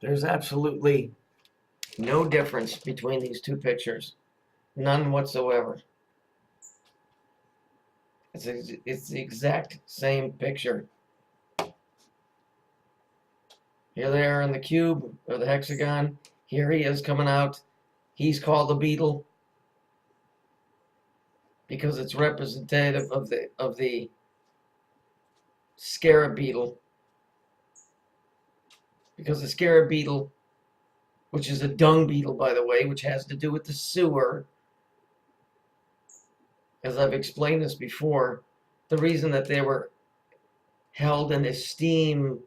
There's absolutely no difference between these two pictures. None whatsoever. It's the exact same picture. Here they are in the cube or the hexagon. Here he is coming out. He's called the beetle because it's representative of the scarab beetle. Because the scarab beetle, which is a dung beetle, by the way, which has to do with the sewer, as I've explained this before, the reason that they were held in esteem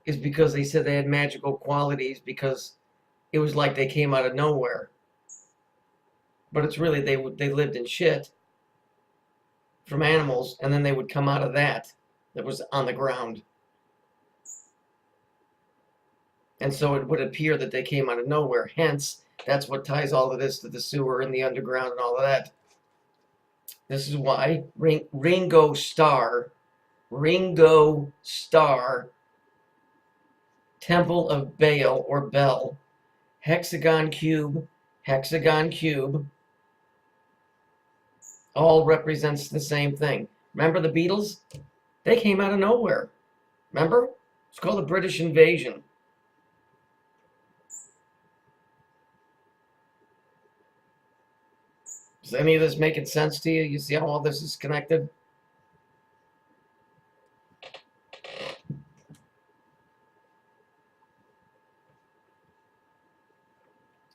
is because they said they had magical qualities, because it was like they came out of nowhere. But it's really they lived in shit from animals, and then they would come out of that was on the ground. And so it would appear that they came out of nowhere. Hence, that's what ties all of this to the sewer and the underground and all of that. This is why Ringo Starr, Temple of Baal or Bel, hexagon cube, all represents the same thing. Remember the Beatles? They came out of nowhere. Remember? It's called the British invasion. Is any of this making sense to you? You see how all this is connected?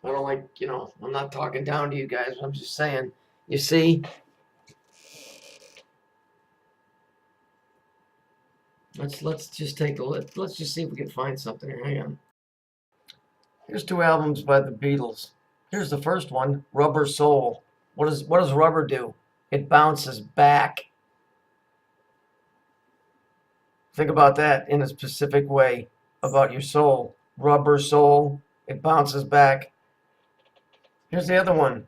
I don't like, I'm not talking down to you guys. I'm just saying, you see? Let's just take a look. Let's just see if we can find something here. Hang on. Here's two albums by the Beatles. Here's the first one, Rubber Soul. What does rubber do? It bounces back. Think about that in a specific way about your soul. Rubber soul, it bounces back. Here's the other one.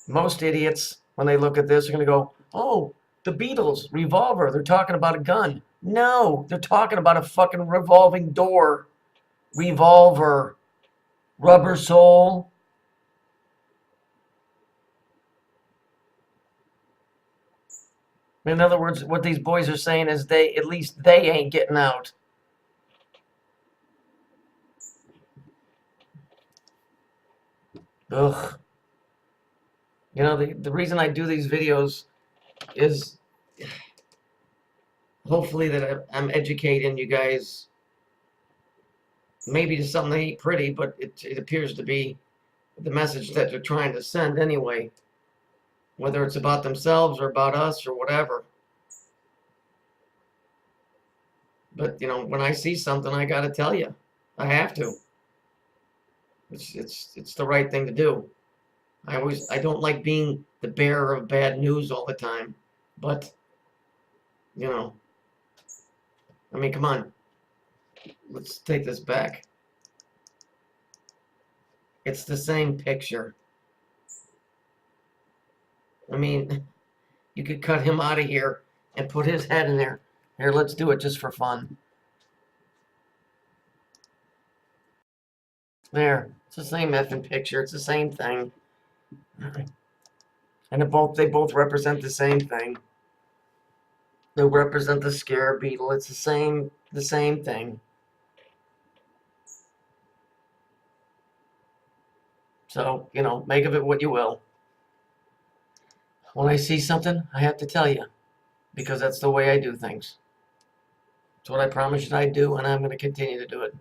Most idiots, when they look at this, are going to go, oh, the Beatles, Revolver, they're talking about a gun. No, they're talking about a fucking revolving door. Revolver. Rubber Soul. In other words, what these boys are saying is at least they ain't getting out. Ugh. The reason I do these videos is hopefully that I'm educating you guys, maybe to something that ain't pretty, but it appears to be the message that they're trying to send anyway, whether it's about themselves or about us or whatever. But when I see something, I got to tell you. I have to. It's the right thing to do. I don't like being the bearer of bad news all the time, but I mean, come on. Let's take this back. It's the same picture. I mean, you could cut him out of here and put his head in there. Here, let's do it just for fun. There. It's the same effing picture. It's the same thing. And they both represent the same thing. They represent the scarab beetle. It's the same thing. So, make of it what you will. When I see something, I have to tell you, because that's the way I do things. It's what I promised I'd do, and I'm going to continue to do it.